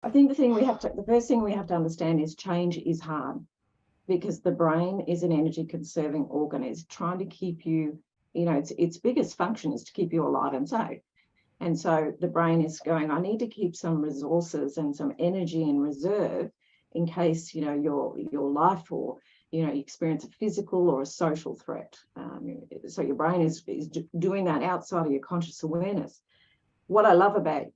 I think the first thing we have to understand is change is hard, because the brain is an energy conserving organ. It's trying to keep you, its biggest function is to keep you alive and safe. And so the brain is going, I need to keep some resources and some energy in reserve in case, your life or, you experience a physical or a social threat. So your brain is doing that outside of your conscious awareness. What I love about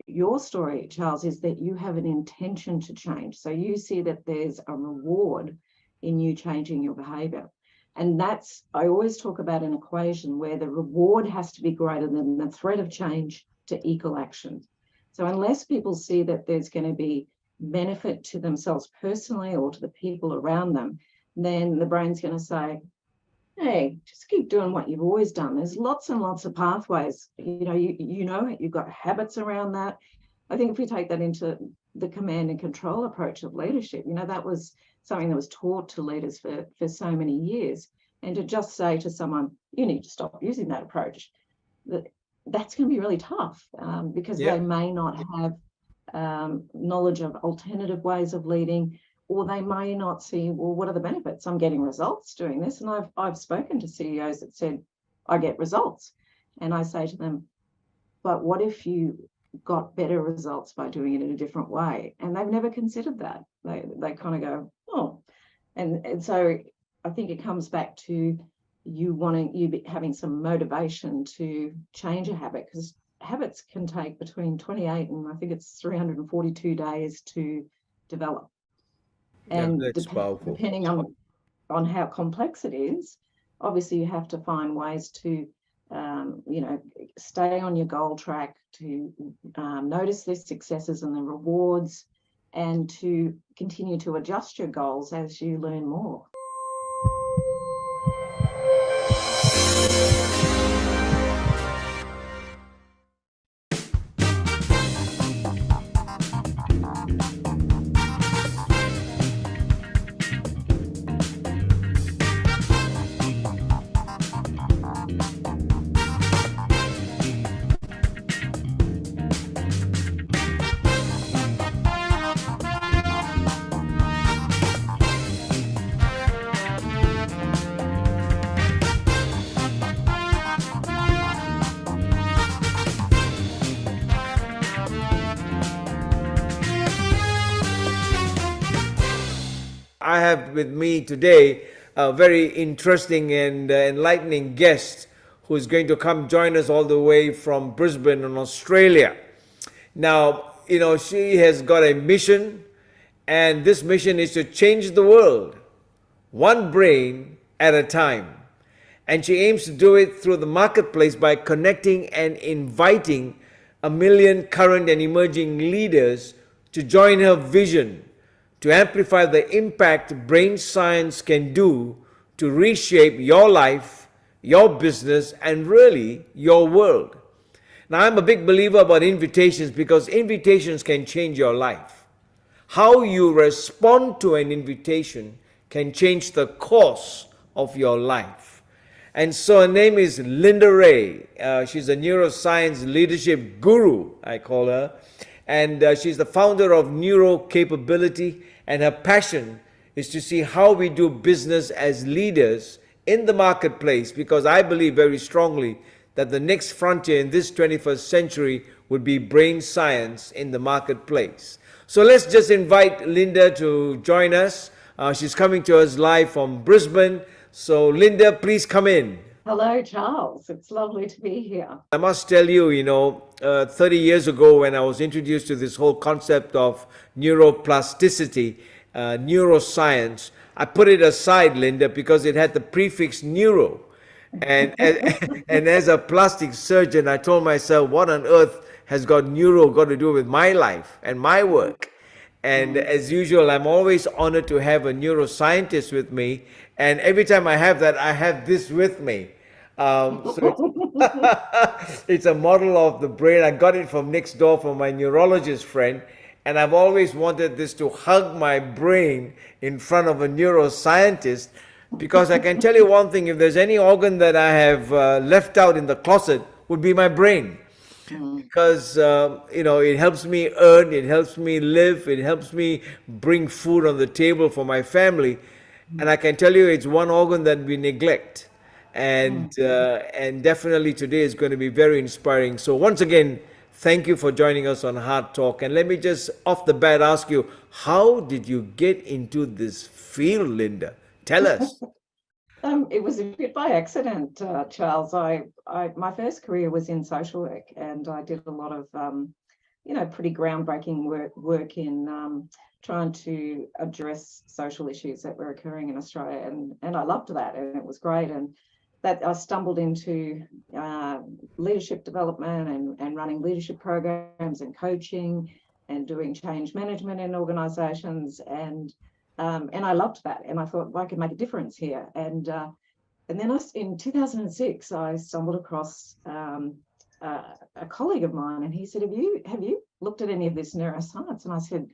your story, Charles, is that you have an intention to change. So you see that there's a reward in you changing your behavior. And I always talk about an equation where the reward has to be greater than the threat of change to equal action. So unless people see that there's going to be benefit to themselves personally or to the people around them, then the brain's going to say, hey, just keep doing what you've always done. There's lots and lots of pathways. You've got habits around that. I think if we take that into the command and control approach of leadership, that was something that was taught to leaders for so many years. And to just say to someone, you need to stop using that approach, that's going to be really tough, because they may not have knowledge of alternative ways of leading, or they may not see, well, what are the benefits? I'm getting results doing this. And I've spoken to CEOs that said, I get results. And I say to them, but what if you got better results by doing it in a different way? And they've never considered that. They kind of go, oh. And so I think it comes back to you having some motivation to change a habit, because habits can take between 28 and I think it's 342 days to develop. And depending on how complex it is, obviously you have to find ways to, stay on your goal track, to notice the successes and the rewards, and to continue to adjust your goals as you learn more. I have with me today a very interesting and enlightening guest who is going to come join us all the way from Brisbane in Australia. Now, she has got a mission, and this mission is to change the world, one brain at a time. And she aims to do it through the marketplace by connecting and inviting 1 million current and emerging leaders to join her vision to amplify the impact brain science can do to reshape your life, your business, and really your world. Now, I'm a big believer about invitations because invitations can change your life. How you respond to an invitation can change the course of your life. And so her name is Linda Ray. She's a neuroscience leadership guru, I call her. And she's the founder of NeuroCapability, and her passion is to see how we do business as leaders in the marketplace, because I believe very strongly that the next frontier in this 21st century would be brain science in the marketplace. So let's just invite Linda to join us. She's coming to us live from Brisbane. So Linda, please come in. Hello, Charles. It's lovely to be here. I must tell you, 30 years ago when I was introduced to this whole concept of neuroplasticity, neuroscience, I put it aside, Linda, because it had the prefix neuro. And as a plastic surgeon, I told myself, what on earth has neuro got to do with my life and my work? And as usual, I'm always honored to have a neuroscientist with me. And every time I have that, I have this with me. It's a model of the brain. I got it from next door from my neurologist friend. And I've always wanted this to hug my brain in front of a neuroscientist, because I can tell you one thing, if there's any organ that I have left out in the closet, would be my brain. Mm. because it helps me earn, it helps me live, it helps me bring food on the table for my family, and I can tell you it's one organ that we neglect, and Mm. and definitely today is going to be very inspiring. So once again, thank you for joining us on Hard Talk, and let me just off the bat ask you, how did you get into this field, Linda? Tell us. It was a bit by accident, Charles. My first career was in social work, and I did a lot of, pretty groundbreaking work in trying to address social issues that were occurring in Australia, and I loved that, and it was great. And that I stumbled into leadership development and running leadership programs and coaching and doing change management in organisations, and I loved that, and I thought, well, I could make a difference here. And then in 2006, I stumbled across a colleague of mine, and he said, "Have you looked at any of this neuroscience?" And I said,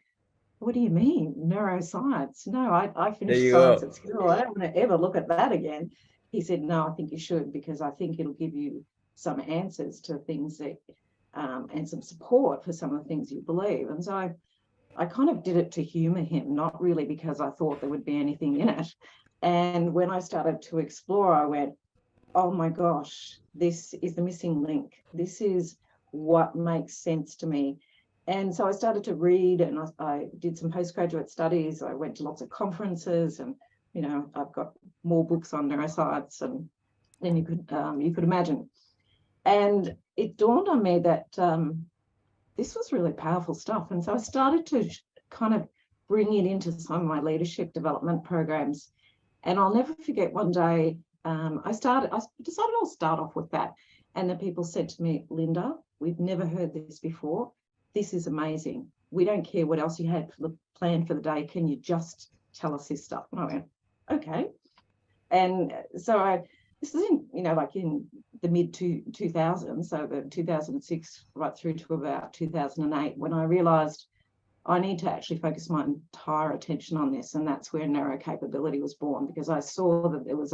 "What do you mean, neuroscience? No, I There finished you science go. at school. I don't want to ever look at that again." He said, "No, I think you should, because I think it'll give you some answers to things that and some support for some of the things you believe." And so I kind of did it to humor him, not really because I thought there would be anything in it. And when I started to explore, I went, oh my gosh, this is the missing link. This is what makes sense to me. And so I started to read, and I did some postgraduate studies. I went to lots of conferences, and I've got more books on neuroscience than you could imagine. And it dawned on me that this was really powerful stuff. And so I started to kind of bring it into some of my leadership development programs. And I'll never forget one day, I decided I'll start off with that. And the people said to me, "Linda, we've never heard this before. This is amazing. We don't care what else you had planned for the day. Can you just tell us this stuff?" And I went, okay. And so this is in the mid 2000s, so the 2006 right through to about 2008, when I realized I need to actually focus my entire attention on this. And that's where NeuroCapability was born, because I saw that there was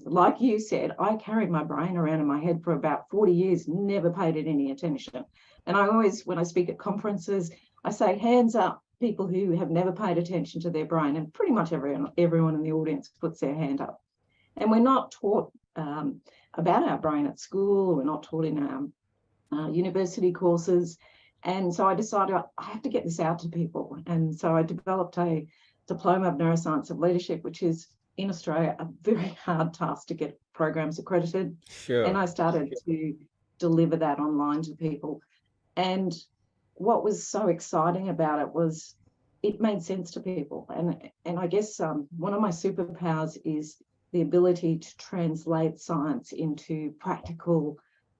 like you said, I carried my brain around in my head for about 40 years, never paid it any attention. And I always, when I speak at conferences, I say, hands up, people who have never paid attention to their brain. And pretty much everyone in the audience puts their hand up. And we're not taught about our brain at school. We're not taught in our university courses. And so I decided I have to get this out to people. And so I developed a diploma of Neuroscience of Leadership, which is in Australia a very hard task to get programs accredited. Sure. And I started to deliver that online to people. And what was so exciting about it was it made sense to people. And I guess one of my superpowers is the ability to translate science into practical,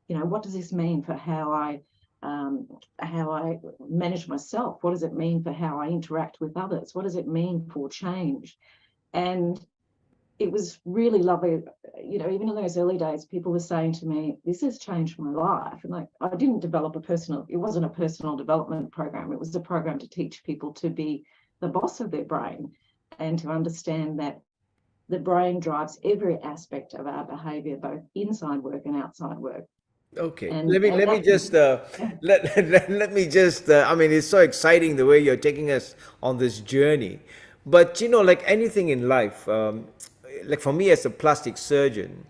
what does this mean for how I manage myself? What does it mean for how I interact with others? What does it mean for change? And it was really lovely. Even in those early days, people were saying to me, "This has changed my life." And I didn't develop it wasn't a personal development program. It was a program to teach people to be the boss of their brain and to understand that the brain drives every aspect of our behavior, both inside work and outside work. Okay, And let me just let me just I mean, it's so exciting the way you're taking us on this journey. But like anything in life, like for me as a plastic surgeon,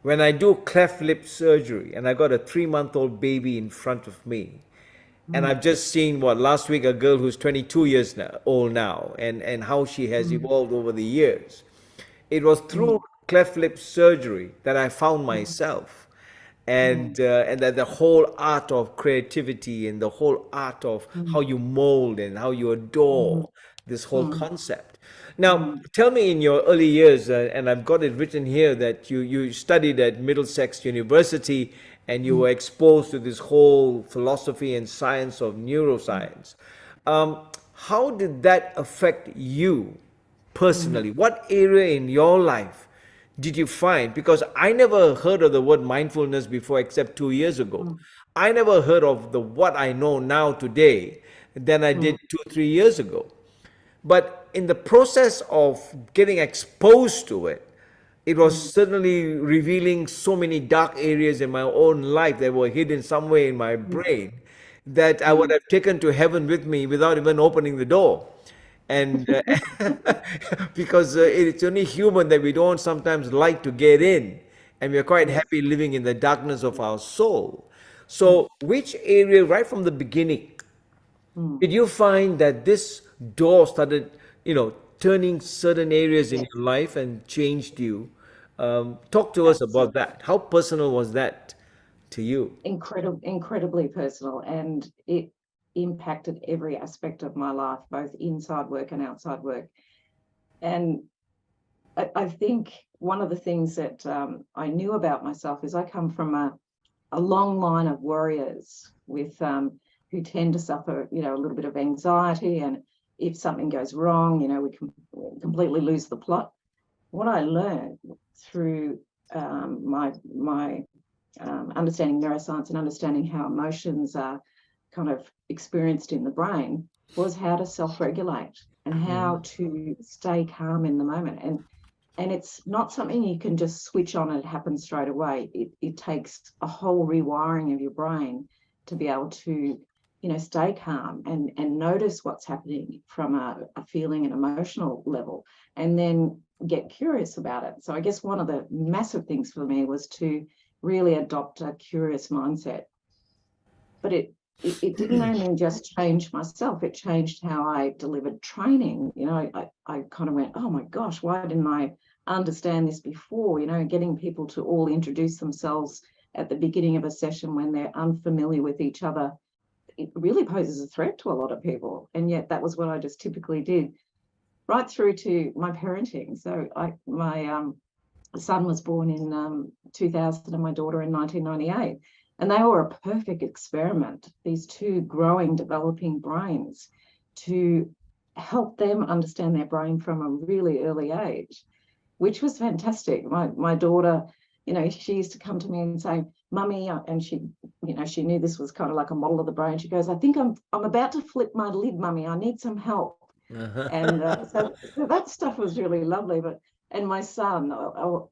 when I do cleft lip surgery and I got a 3-month-old baby in front of me, and I've just seen last week a girl who's 22 years old now, and how she has evolved over the years. It was through cleft lip surgery that I found myself, and that the whole art of creativity and the whole art of how you mold and how you adore this whole concept. Now, tell me, in your early years, and I've got it written here that you studied at Middlesex University and you were exposed to this whole philosophy and science of neuroscience. How did that affect you personally? What area in your life did you find? Because I never heard of the word mindfulness before, except 2 years ago. I never heard of what I know now today than I did 2, 3 years ago. But in the process of getting exposed to it, it was certainly revealing so many dark areas in my own life that were hidden somewhere in my brain that I would have taken to heaven with me without even opening the door. And because it's only human that we don't sometimes like to get in, and we're quite Yes. happy living in the darkness of our soul. So, which area, right from the beginning, Mm. did you find that this door started, turning certain areas in Yes. your life and changed you? Talk to us about Absolutely. that. How personal was that to you? Incredibly personal, and it impacted every aspect of my life, both inside work and outside work. And I think one of the things that I knew about myself is I come from a long line of warriors with who tend to suffer, a little bit of anxiety, and if something goes wrong, we can completely lose the plot. What I learned through my understanding neuroscience and understanding how emotions are kind of experienced in the brain was how to self-regulate and how to stay calm in the moment. And it's not something you can just switch on and it happens straight away. It takes a whole rewiring of your brain to be able to, stay calm and notice what's happening from a feeling and emotional level, and then get curious about it. So I guess one of the massive things for me was to really adopt a curious mindset. But it didn't only just change myself, it changed how I delivered training. I kind of went, oh my gosh, why didn't I understand this before? Getting people to all introduce themselves at the beginning of a session when they're unfamiliar with each other, it really poses a threat to a lot of people. And yet that was what I just typically did, right through to my parenting. So my son was born in 2000 and my daughter in 1998. And they were a perfect experiment, these two growing, developing brains, to help them understand their brain from a really early age, which was fantastic. My daughter, she used to come to me and say, Mummy, and she knew this was kind of like a model of the brain. She goes, I think I'm about to flip my lid, Mummy. I need some help. And so that stuff was really lovely. And my son,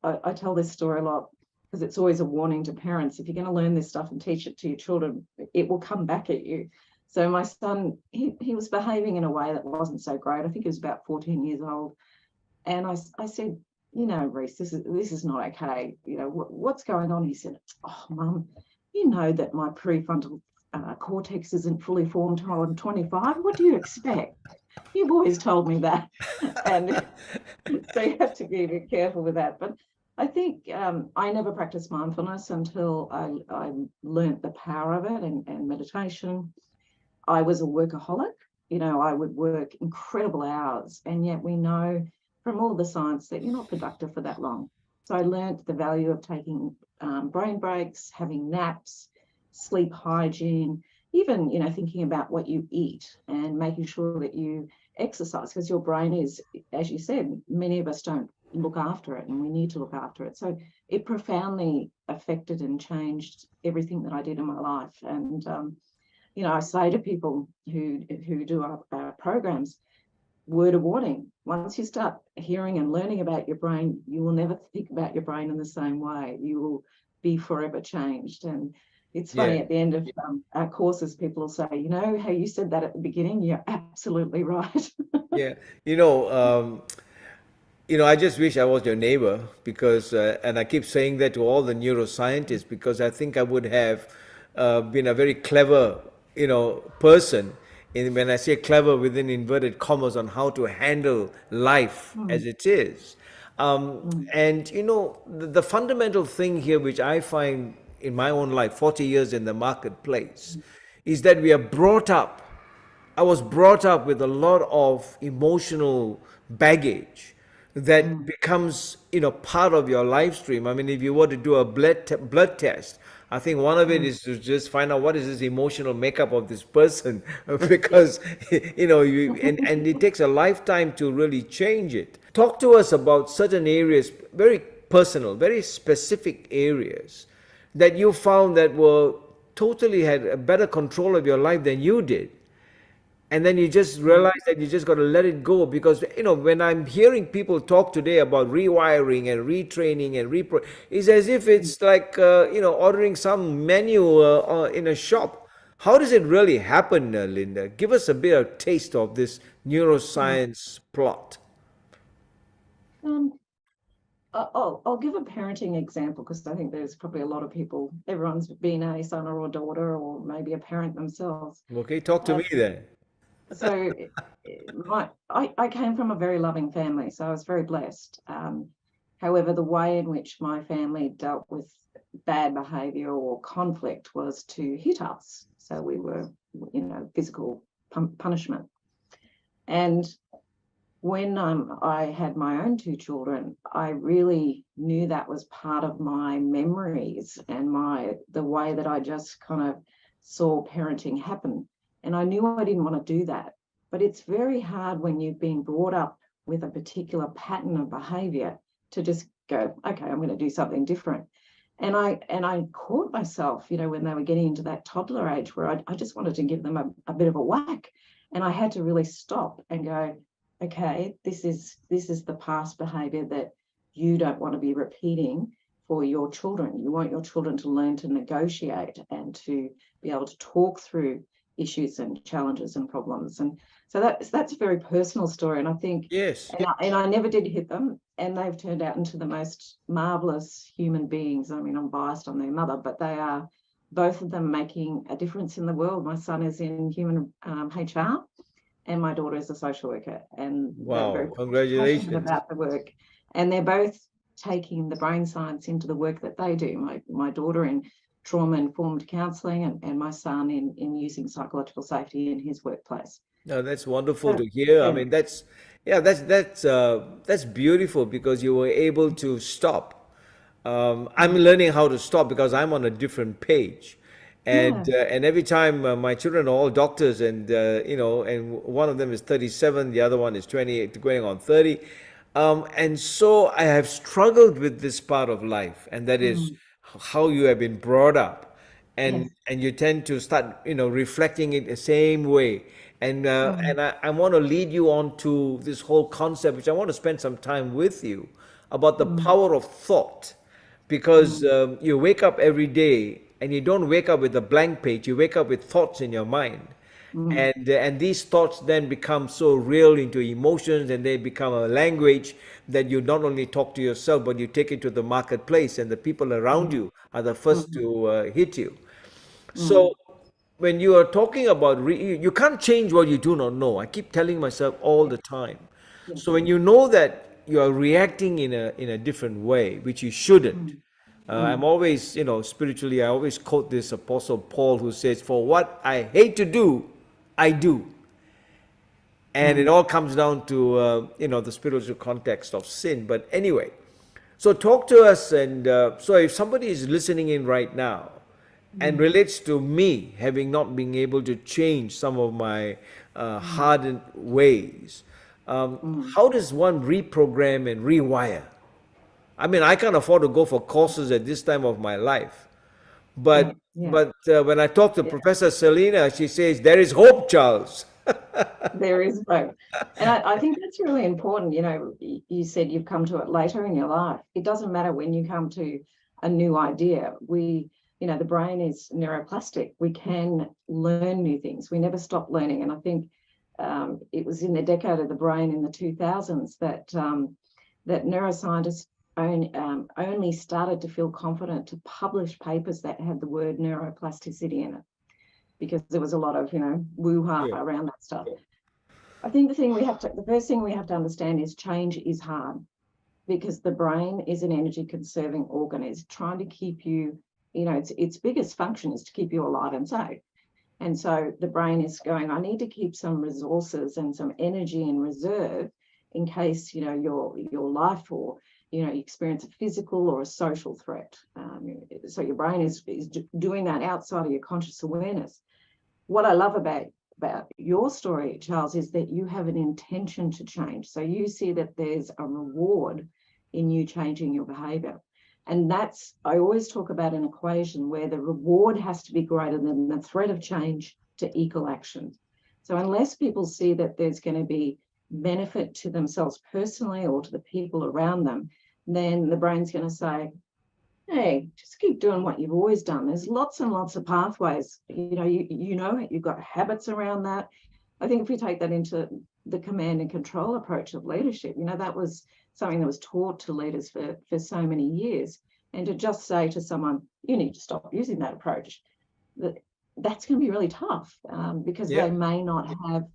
I tell this story a lot because it's always a warning to parents. If you're going to learn this stuff and teach it to your children, it will come back at you. So my son, he was behaving in a way that wasn't so great. I think he was about 14 years old. And I said, Reese, this is not okay. What's going on? He said, oh, Mum, you know that my prefrontal cortex isn't fully formed until I'm 25. What do you expect? You've always told me that. And so you have to be careful with that. But I think I never practiced mindfulness until I learned the power of it and meditation. I was a workaholic. I would work incredible hours, and yet we know from all of the science that you're not productive for that long. So I learned the value of taking brain breaks, having naps, sleep hygiene, even, thinking about what you eat and making sure that you exercise, because your brain is, as you said, many of us don't look after it, and we need to look after it. So it profoundly affected and changed everything that I did in my life. And, I say to people who do our programs, word of warning, once you start hearing and learning about your brain, you will never think about your brain in the same way. You will be forever changed. And it's funny, Yeah. at the end of our courses, people will say, how you said that at the beginning, you're absolutely right. Yeah. I just wish I was your neighbor because, and I keep saying that to all the neuroscientists because I think I would have been a very clever, person. And when I say clever within inverted commas on how to handle life as it is. And, the fundamental thing here, which I find in my own life, 40 years in the marketplace, is that we are brought up. I was brought up with a lot of emotional baggage that becomes, part of your life stream. I mean, if you were to do a blood test, I think one of it is to just find out what is this emotional makeup of this person, because and it takes a lifetime to really change it. Talk to us about certain areas, very personal, very specific areas that you found that were totally had a better control of your life than you did. and then you just realize that you just got to let it go, because when I'm hearing people talk today about rewiring and retraining and it's as if it's like ordering some menu in a shop. How does it really happen, Linda? Give us a bit of taste of this Mm. neuroscience plot. Um, I'll give a parenting example because I think there's probably a lot of people, everyone's been a son or a daughter or maybe a parent themselves. Okay, talk to Um, me then. so I came from a very loving family, so I was very blessed. However, the way in which my family dealt with bad behavior or conflict was to hit us. So we were, physical punishment. And when I had my own two children, I really knew that was part of my memories and the way that I just kind of saw parenting happen. And I knew I didn't want to do that. But it's very hard when you've been brought up with a particular pattern of behavior to just go, okay, I'm going to do something different. And I caught myself, when they were getting into that toddler age where I just wanted to give them a bit of a whack. And I had to really stop and go, okay, this is the past behavior that you don't want to be repeating for your children. You want your children to learn to negotiate and to be able to talk through issues and challenges and problems. And so that's a very personal story. And I think, Yes. and I never did hit them, and they've turned out into the most marvelous human beings. I mean, I'm biased on their mother, but they are both of them making a difference in the world. My son is in human HR, and my daughter is a social worker, and they're very Wow, passionate congratulations. about the work. And they're both taking the brain science into the work that they do. My daughter in trauma-informed counselling, and my son in using psychological safety in his workplace. No, that's wonderful So, to hear. I yeah. mean, that's beautiful because you were able to stop. I'm learning how to stop because I'm on a different page, Yeah. and every time my children are all doctors, and and one of them is 37, the other one is 28, going on 30, and so I have struggled with this part of life, and that is Mm. how you have been brought up, and Yes. you tend to start reflecting it the same way, Mm. and I want to lead you on to this whole concept, which I want to spend some time with you, about the Mm. power of thought, because Mm. you wake up every day and you don't wake up with a blank page, you wake up with thoughts in your mind, Mm. and these thoughts then become so real into emotions, and they become a language that you not only talk to yourself, but you take it to the marketplace, and the people around Mm. you are the first Mm. to hit you. So Mm. when you are talking about you can't change what you do not know. I keep telling myself all Yeah. the time. So Yes. when you know that you are reacting in a different way, which you shouldn't, Mm. I'm Mm. always, spiritually, I always quote this Apostle Paul who says, "For what I hate to do, I do." And it Mm. all comes down to, the spiritual context of sin. But anyway, so talk to us. And so if somebody is listening in right now and Mm. relates to me having not been able to change some of my Mm. hardened ways, Mm. how does one reprogram and rewire? I mean, I can't afford to go for courses at this time of my life. Yeah. But Yeah. but when I talk to Yeah. Professor Selena, she says there is hope, Charles. There is both. And I think that's really important. You said you've come to it later in your life. It doesn't matter when you come to a new idea. The brain is neuroplastic. We can learn new things. We never stop learning. And I think it was in the decade of the brain in the 2000s that neuroscientists only started to feel confident to publish papers that had the word neuroplasticity in it, because there was a lot of, woo-ha Sure. around that stuff. I think the first thing we have to understand is change is hard, because the brain is an energy conserving organ. It's trying to keep you, its biggest function is to keep you alive and safe. And so the brain is going, I need to keep some resources and some energy in reserve in case, your life or, you experience a physical or a social threat. So your brain is doing that outside of your conscious awareness. What I love about your story, Charles, is that you have an intention to change. So you see that there's a reward in you changing your behavior. And I always talk about an equation where the reward has to be greater than the threat of change to equal action. So unless people see that there's going to be benefit to themselves personally or to the people around them, then the brain's going to say, hey, just keep doing what you've always done. There's lots and lots of pathways. You've got habits around that. I think if we take that into the command and control approach of leadership, that was something that was taught to leaders for so many years. And to just say to someone, you need to stop using that approach, that's going to be really tough because they may not have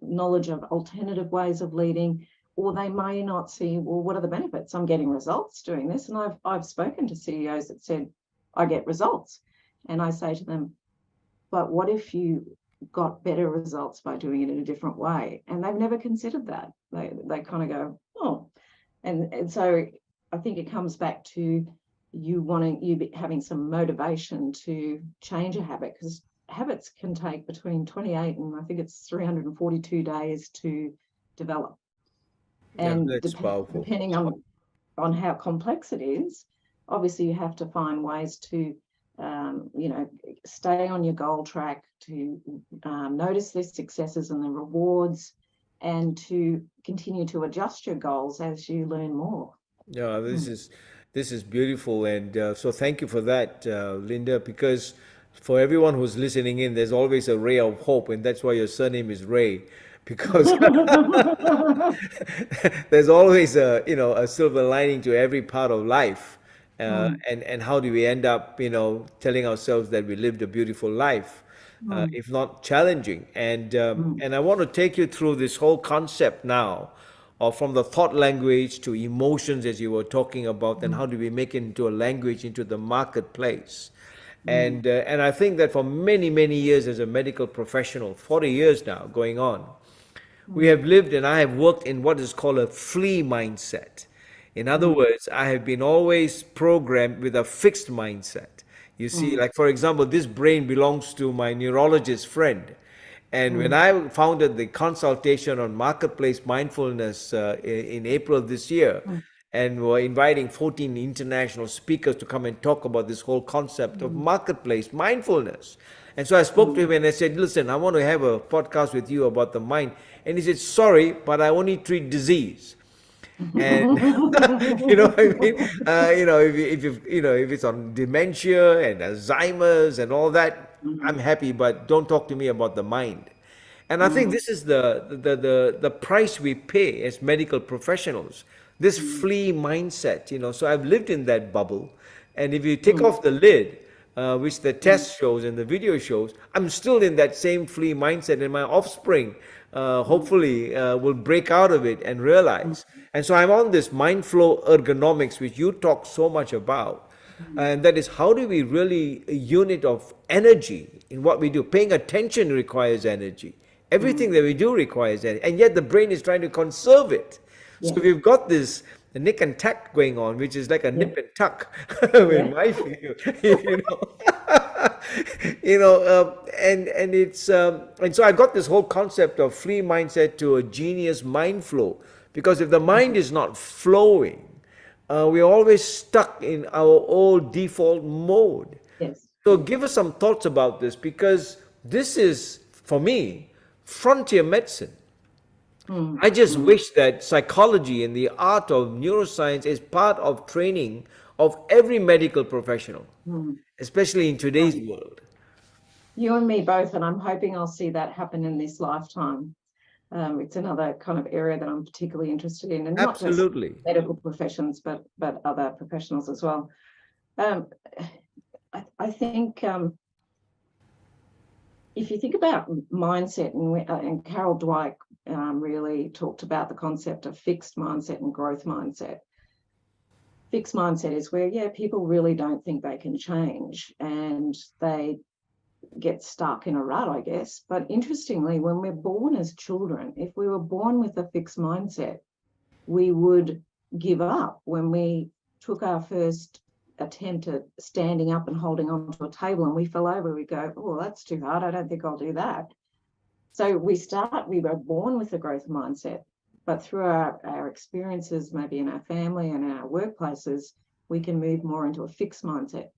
knowledge of alternative ways of leading, or they may not see, well, what are the benefits? I'm getting results doing this. And I've spoken to CEOs that said, I get results. And I say to them, but what if you got better results by doing it in a different way? And they've never considered that. They kind of go, oh. And so I think it comes back to you having some motivation to change a habit, because habits can take between 28 and I think it's 342 days to develop. And depending on how complex it is, obviously you have to find ways to stay on your goal track, to notice the successes and the rewards, and to continue to adjust your goals as you learn more. Yeah, this is beautiful, and so thank you for that, Linda. Because for everyone who's listening in, there's always a ray of hope, and that's why your surname is Ray, because there's always a silver lining to every part of life. And how do we end up telling ourselves that we lived a beautiful life, if not challenging? And I want to take you through this whole concept now, or from the thought language to emotions, as you were talking about, and how do we make it into a language, into the marketplace. And I think that for many, many years as a medical professional, 40 years now going on, we have lived, and I have worked in what is called a Flea mindset. In other words, I have been always programmed with a fixed mindset. You see, like for example, this brain belongs to my neurologist friend. And when I founded the consultation on marketplace mindfulness in April this year, and we're inviting 14 international speakers to come and talk about this whole concept of marketplace mindfulness. And so I spoke to him and I said, listen, I want to have a podcast with you about the mind. And he said, sorry, but I only treat disease. And you know what I mean? If it's on dementia and Alzheimer's and all that, I'm happy, but don't talk to me about the mind. And I think this is the price we pay as medical professionals. This flea mindset, So I've lived in that bubble, and if you take off the lid, which the test shows and the video shows, I'm still in that same flea mindset, and my offspring hopefully will break out of it and realize. And so I'm on this MindFlow ergonomics, which you talk so much about. And that is, how do we really a unit of energy in what we do? Paying attention requires energy. Everything that we do requires energy. And yet the brain is trying to conserve it. So we've got this nick and tuck going on, which is like a nip and tuck in my view, and it's and so I got this whole concept of flea mindset to a genius mind flow, because if the mind is not flowing, we're always stuck in our old default mode. Yes. So give us some thoughts about this, because this is, for me, frontier medicine. I just wish that psychology and the art of neuroscience is part of training of every medical professional, especially in today's world. You and me both, and I'm hoping I'll see that happen in this lifetime. It's another kind of area that I'm particularly interested in, and not just medical professions, but other professionals as well. I think if you think about mindset, and Carol Dweck really talked about the concept of fixed mindset and growth mindset. Fixed mindset is where, people really don't think they can change, and they get stuck in a rut, I guess. But interestingly, when we're born as children, if we were born with a fixed mindset, we would give up. When we took our first attempt at standing up and holding onto a table and we fell over, we go, oh, that's too hard, I don't think I'll do that. So we were born with a growth mindset, but through our experiences, maybe in our family and in our workplaces, we can move more into a fixed mindset.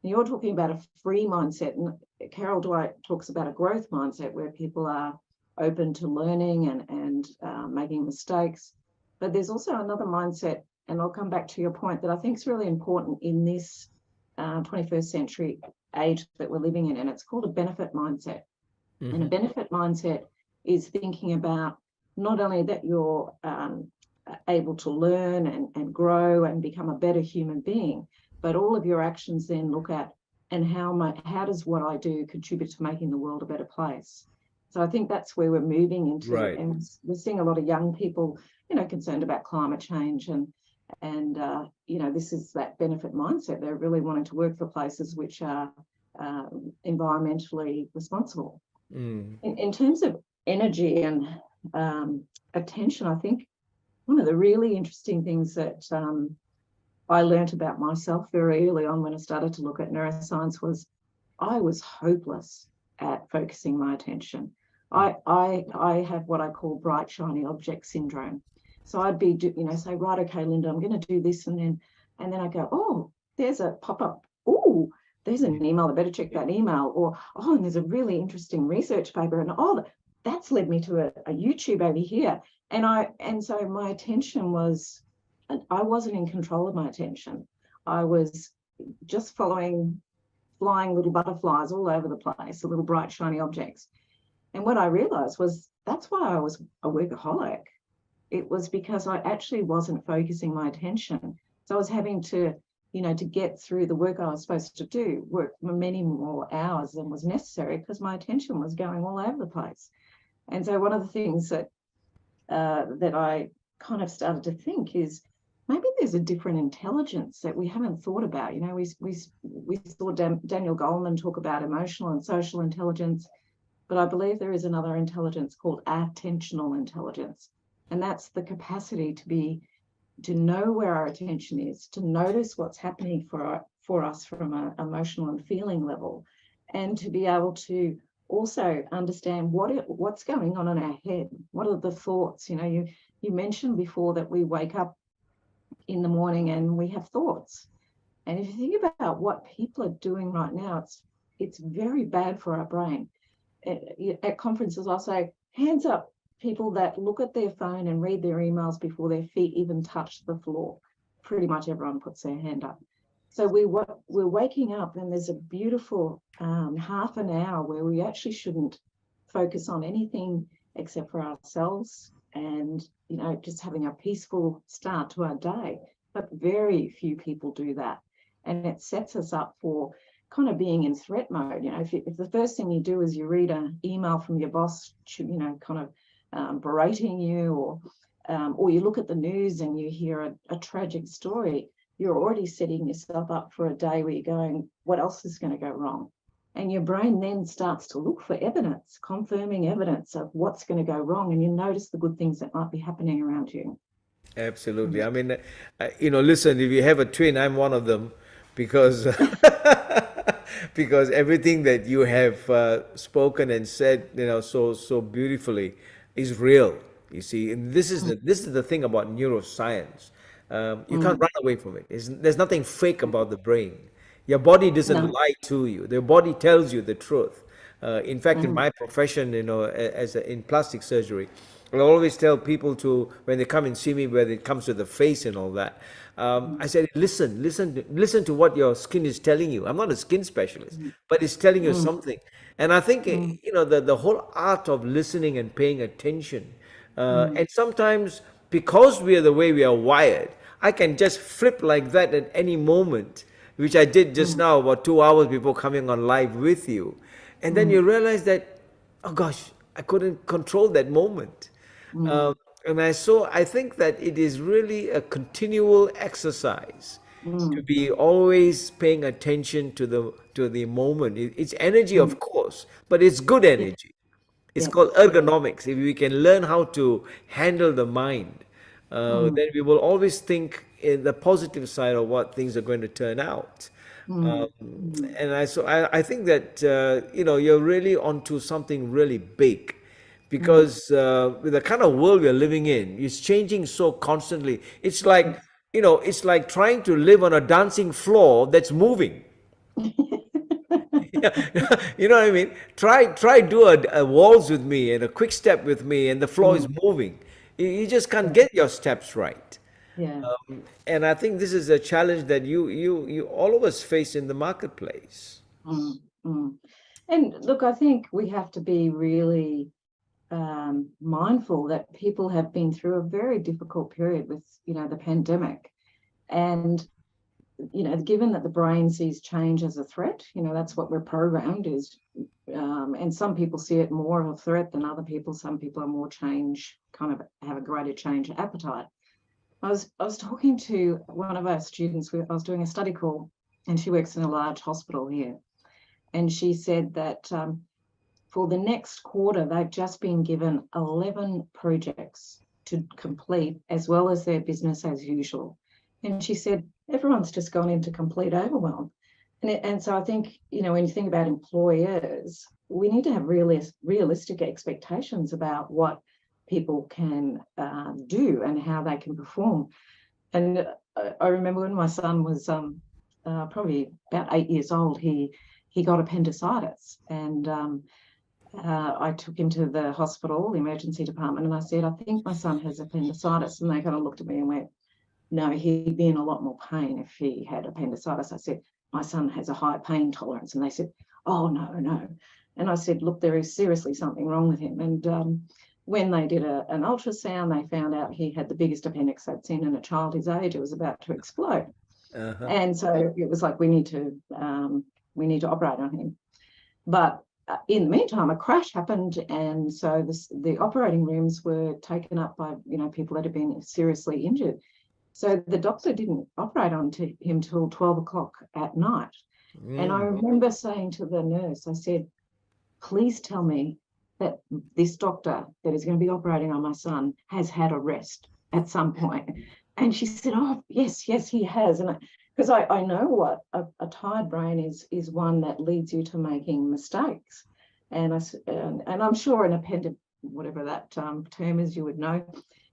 And you're talking about a free mindset, and Carol Dwight talks about a growth mindset where people are open to learning and making mistakes. But there's also another mindset, and I'll come back to your point, that I think is really important in this 21st century age that we're living in, and it's called a benefit mindset. And a benefit mindset is thinking about not only that you're able to learn and grow and become a better human being, but all of your actions then look at, and how does what I do contribute to making the world a better place? So I think that's where we're moving into, Right. and we're seeing a lot of young people, concerned about climate change, and this is that benefit mindset. They're really wanting to work for places which are environmentally responsible. In terms of energy and attention, I think one of the really interesting things that I learned about myself very early on when I started to look at neuroscience was I was hopeless at focusing my attention. I have what I call bright, shiny object syndrome. So I'd be, say, right, okay, Linda, I'm going to do this. And then I go, oh, there's a pop-up. Oh, there's an email. I better check that email. Or, oh, and there's a really interesting research paper. And, oh, that's led me to a YouTube over here. And so my attention was, I wasn't in control of my attention. I was just flying little butterflies all over the place, the little bright, shiny objects. And what I realized was that's why I was a workaholic. It was because I actually wasn't focusing my attention. So I was having to, to get through the work I was supposed to do, work many more hours than was necessary because my attention was going all over the place. And so one of the things that I kind of started to think is maybe there's a different intelligence that we haven't thought about. We saw Daniel Goleman talk about emotional and social intelligence, but I believe there is another intelligence called attentional intelligence. And that's the capacity to know where our attention is, to notice what's happening for us from an emotional and feeling level, and to be able to also understand what's going on in our head. What are the thoughts? You mentioned before that we wake up in the morning and we have thoughts. And if you think about what people are doing right now, it's very bad for our brain. At conferences, I'll say, hands up, people that look at their phone and read their emails before their feet even touch the floor. Pretty much everyone puts their hand up. So we're waking up, and there's a beautiful half an hour where we actually shouldn't focus on anything except for ourselves and, just having a peaceful start to our day. But very few people do that. And it sets us up for kind of being in threat mode. If the first thing you do is you read an email from your boss, kind of berating you, or you look at the news and you hear a tragic story, you're already setting yourself up for a day where you're going, what else is going to go wrong? And your brain then starts to look for evidence, confirming evidence of what's going to go wrong, and you notice the good things that might be happening around you. Absolutely. I mean, listen, if you have a twin, I'm one of them because because everything that you have spoken and said, so beautifully is real. You see, and this is the thing about neuroscience. You can't run away from it. There's nothing fake about the brain. Your body doesn't No. lie to you. The body tells you the truth. In fact, in my profession, in plastic surgery, I always tell people to, when they come and see me, when it comes to the face and all that, I said, listen to what your skin is telling you. I'm not a skin specialist, but it's telling you something. And I think, the whole art of listening and paying attention, and sometimes because we are the way we are wired, I can just flip like that at any moment, which I did just now, about 2 hours before coming on live with you. And then you realize that, oh gosh, I couldn't control that moment. I think that it is really a continual exercise to be always paying attention to the moment. It's energy, of course, but it's good energy. It's called Yes. ergonomics. If we can learn how to handle the mind, then we will always think in the positive side of what things are going to turn out. I think that you're really onto something really big, because with the kind of world we're living in, it's changing so constantly. It's like trying to live on a dancing floor that's moving. Yeah, you know what I mean? Try do a waltz with me and a quick step with me, and the floor is Mm, moving. You just can't yeah, get your steps right. yeah. And I think this is a challenge that you all of us face in the marketplace. Mm, mm. And look, I think we have to be really mindful that people have been through a very difficult period with, the pandemic. And, given that the brain sees change as a threat, that's what we're programmed is. And some people see it more of a threat than other people. Some people are more change, kind of have a greater change appetite. I was talking to one of our students. I was doing a study call, and she works in a large hospital here. And she said that for the next quarter, they've just been given 11 projects to complete, as well as their business as usual. And she said, everyone's just gone into complete overwhelm. And so I think, when you think about employers, we need to have realistic expectations about what people can do and how they can perform. And I remember when my son was probably about 8 years old, he got appendicitis, and I took him to the hospital, the emergency department, and I said, I think my son has appendicitis. And they kind of looked at me and went, no, he'd be in a lot more pain if he had appendicitis. I said, my son has a high pain tolerance. And they said, oh, no, no. And I said, look, there is seriously something wrong with him. And when they did an ultrasound, they found out he had the biggest appendix they'd seen in a child his age. It was about to explode. Uh-huh. And so it was like, we need to operate on him. But in the meantime, a crash happened, and so the operating rooms were taken up by people that had been seriously injured. So the doctor didn't operate on him till 12 o'clock at night. And I remember saying to the nurse, I said, please tell me that this doctor that is going to be operating on my son has had a rest at some point. And she said, oh, yes, he has. And because I know what a tired brain is one that leads you to making mistakes. And I'm sure an appendix, whatever that term is, you would know,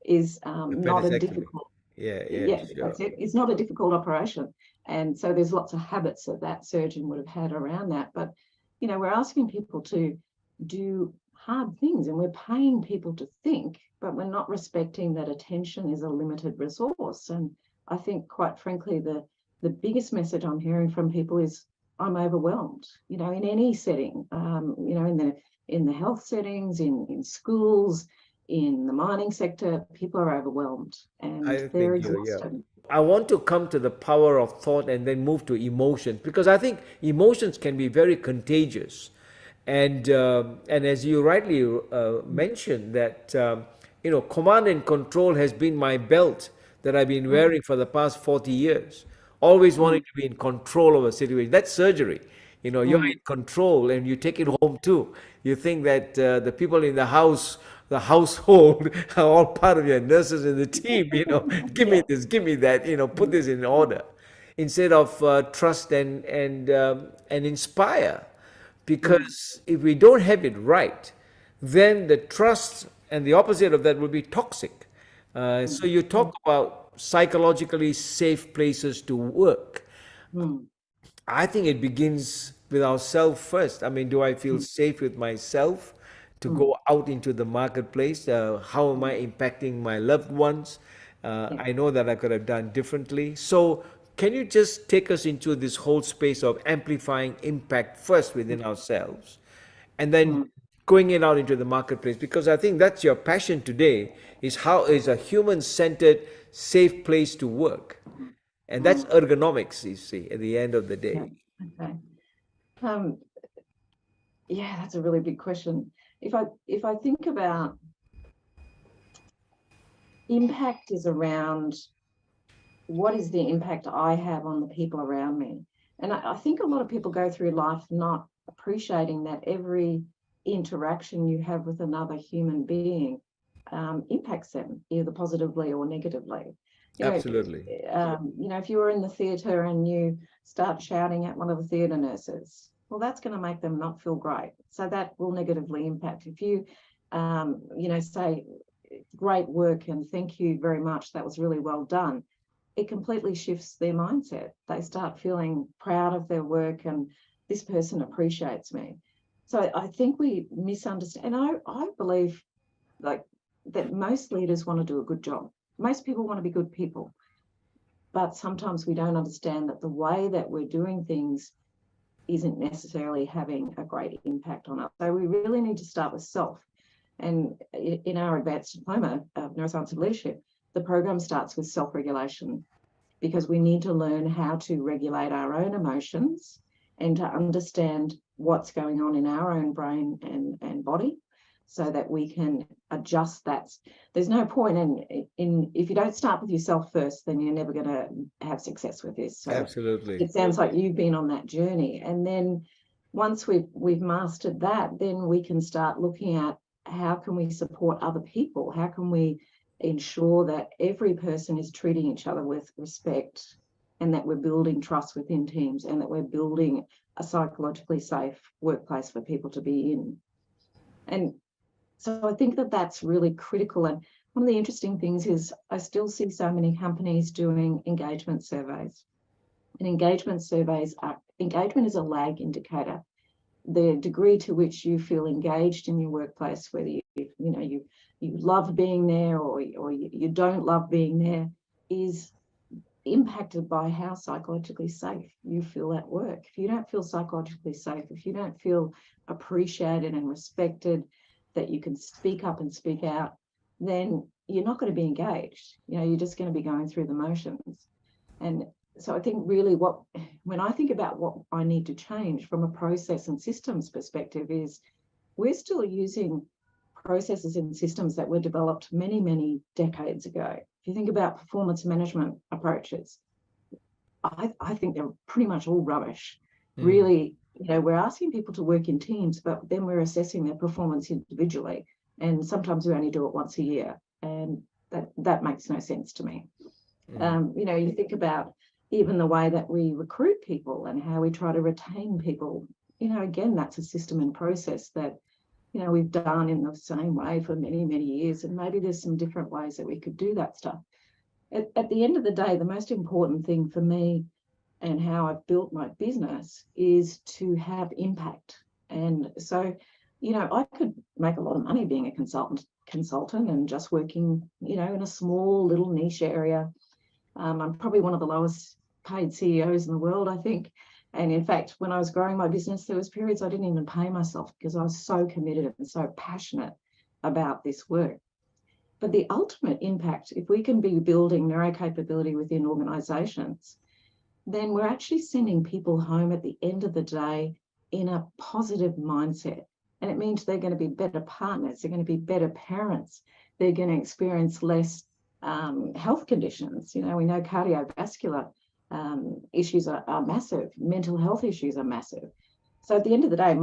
is not a difficult. Yeah, Sure. that's it. It's not a difficult operation. And so there's lots of habits that surgeon would have had around that. But, we're asking people to do hard things, and we're paying people to think, but we're not respecting that attention is a limited resource. And I think, quite frankly, the biggest message I'm hearing from people is, I'm overwhelmed, in any setting, in the health settings, in schools, in the mining sector, people are overwhelmed and I they're think yeah. exhausted. I want to come to the power of thought and then move to emotions, because I think emotions can be very contagious, and as you rightly mentioned that command and control has been my belt that I've been wearing for the past 40 years. Always wanting Mm, to be in control of a situation. That's surgery. You're mm, in control and you take it home too. You think that the people in the household are all part of your nurses in the team. Give me yeah. this, give me that. Put Mm, this in order, instead of trust and inspire. mm, Because if we don't have it right, then the trust and the opposite of that will be toxic. So you talk about psychologically safe places to work. mm, I think it begins with ourselves first. I mean, do I feel mm, safe with myself to mm, go out into the marketplace? How am I impacting my loved ones? yeah. I know that I could have done differently. So, can you just take us into this whole space of amplifying impact first within ourselves and then Mm, going it out into the marketplace? Because I think that's your passion today, is how is a human-centered, safe place to work. And that's mm, ergonomics, you see, at the end of the yeah. day. Okay. Um, yeah, that's a really big question. If I think about impact is around what is the impact I have on the people around me. And I think a lot of people go through life not appreciating that every interaction you have with another human being impacts them either positively or negatively. You know, Absolutely. if you were in the theatre and you start shouting at one of the theatre nurses, well, that's going to make them not feel great. So that will negatively impact. If you, say, great work and thank you very much, that was really well done, it completely shifts their mindset. They start feeling proud of their work, and this person appreciates me. So I think we misunderstand. And I believe like that most leaders want to do a good job. Most people want to be good people. But sometimes we don't understand that the way that we're doing things isn't necessarily having a great impact on us. So we really need to start with self. And in our advanced diploma of Neuroscience of Leadership, the program starts with self-regulation, because we need to learn how to regulate our own emotions and to understand what's going on in our own brain and body, so that we can adjust that. There's no point in if you don't start with yourself first, then you're never going to have success with this. So Absolutely. it sounds like you've been on that journey. And then once we've mastered that, then we can start looking at how can we support other people? How can we ensure that every person is treating each other with respect, and that we're building trust within teams, and that we're building a psychologically safe workplace for people to be in. And so I think that that's really critical. And one of the interesting things is I still see so many companies doing engagement surveys. And engagement is a lag indicator. The degree to which you feel engaged in your workplace, whether you love being there or you don't love being there, is impacted by how psychologically safe you feel at work. If you don't feel psychologically safe, if you don't feel appreciated and respected, that you can speak up and speak out, then you're not going to be engaged. You're just going to be going through the motions. And so I think really when I think about what I need to change from a process and systems perspective, is we're still using processes and systems that were developed many, many decades ago. If you think about performance management approaches, I think they're pretty much all rubbish. Really, we're asking people to work in teams, but then we're assessing their performance individually. And sometimes we only do it once a year. And that makes no sense to me. You think about even the way that we recruit people and how we try to retain people. Again, that's a system and process that we've done in the same way for many, many years. And maybe there's some different ways that we could do that stuff. At the end of the day, the most important thing for me and how I've built my business is to have impact. And so, I could make a lot of money being a consultant and just working, in a small little niche area. I'm probably one of the lowest paid CEOs in the world, I think. And in fact, when I was growing my business, there was periods I didn't even pay myself because I was so committed and so passionate about this work. But the ultimate impact, if we can be building neurocapability within organizations, then we're actually sending people home at the end of the day in a positive mindset. And it means they're going to be better partners, they're going to be better parents, they're going to experience less health conditions. We know cardiovascular issues are massive, mental health issues are massive. So at the end of the day,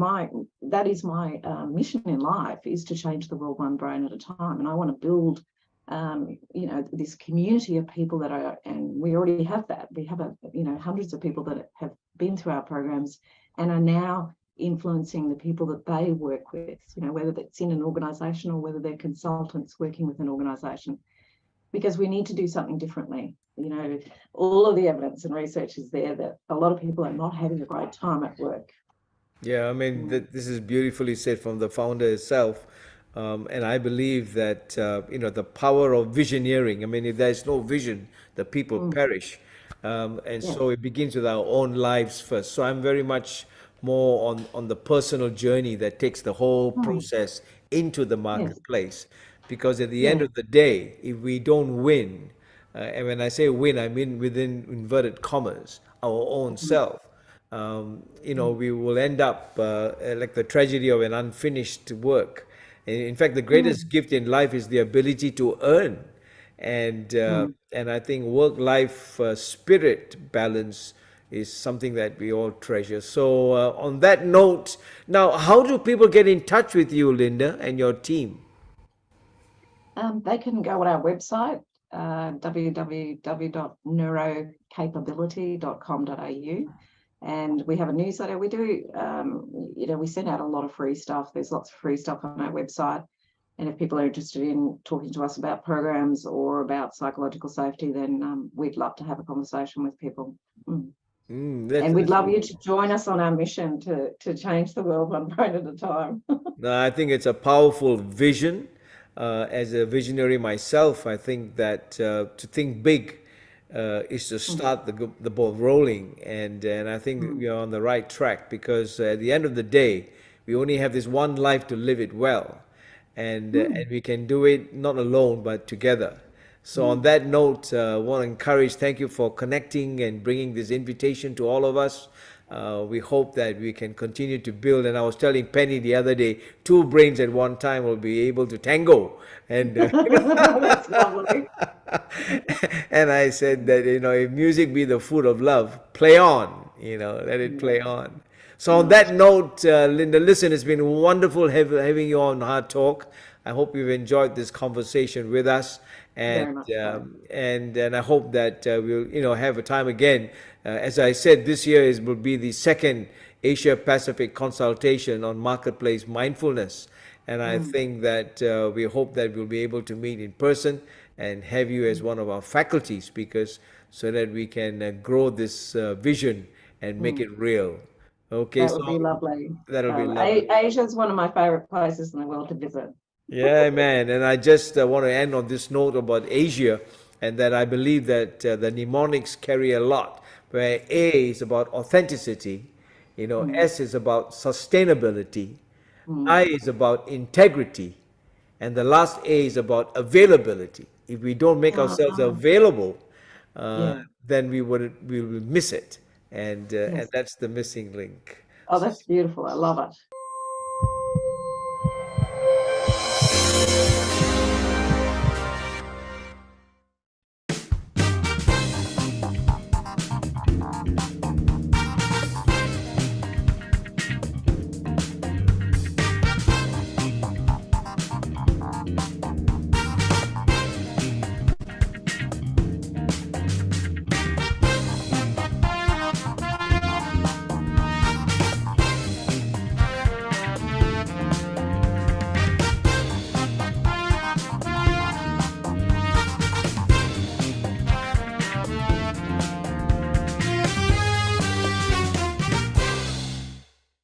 that is my mission in life, is to change the world one brain at a time. And I want to build, this community of people that are, and we already have that. We have hundreds of people that have been through our programs and are now influencing the people that they work with, whether that's in an organization or whether they're consultants working with an organization, because we need to do something differently. All of the evidence and research is there that a lot of people are not having a great time at work. Yeah, I mean, this is beautifully said from the founder itself. And I believe that, the power of visioneering. I mean, if there's no vision, the people perish. And Yeah. so it begins with our own lives first. So I'm very much more on the personal journey that takes the whole process into the Yes. marketplace. Because at the end Yeah. of the day, if we don't win, and when I say win, I mean within inverted commas, our own self, we will end up like the tragedy of an unfinished work. And in fact, the greatest gift in life is the ability to earn, and I think work-life spirit balance is something that we all treasure. So, on that note, now, how do people get in touch with you, Linda, and your team? They can go on our website, www.neurocapability.com.au. And we have a newsletter. We do, we send out a lot of free stuff. There's lots of free stuff on our website. And if people are interested in talking to us about programs or about psychological safety, then we'd love to have a conversation with people. That's, And we'd that's love you to join us on our mission to change the world one brain at a time. No, I think it's a powerful vision. As a visionary myself, I think that to think big is to start the ball rolling, and I think we are on the right track because at the end of the day, we only have this one life to live it well, and we can do it not alone but together. So on that note, I want to encourage, thank you for connecting and bringing this invitation to all of us. We hope that we can continue to build. And I was telling Penny the other day, two brains at one time will be able to tango. And That's lovely. and I said that if music be the food of love, play on. Let it Yeah, play on. So on that note, Linda, listen, it's been wonderful having you on Hard Talk. I hope you've enjoyed this conversation with us, and very much so. and I hope that we'll have a time again. As I said, this year will be the second Asia Pacific consultation on marketplace mindfulness, and I think that we hope that we'll be able to meet in person and have you as one of our faculty speakers, so that we can grow this vision and make Mm. it real. Okay, That so would be lovely. that'll be lovely. Asia is one of my favorite places in the world to visit. Yeah, man. And I just want to end on this note about Asia, and that I believe that the mnemonics carry a lot, where A is about authenticity, Mm, S is about sustainability, I mm. is about integrity, and the last A is about availability. If we don't make ourselves Ah, available, yeah, then we will miss it, and yes. that's the missing link. Oh, that's beautiful. I love it.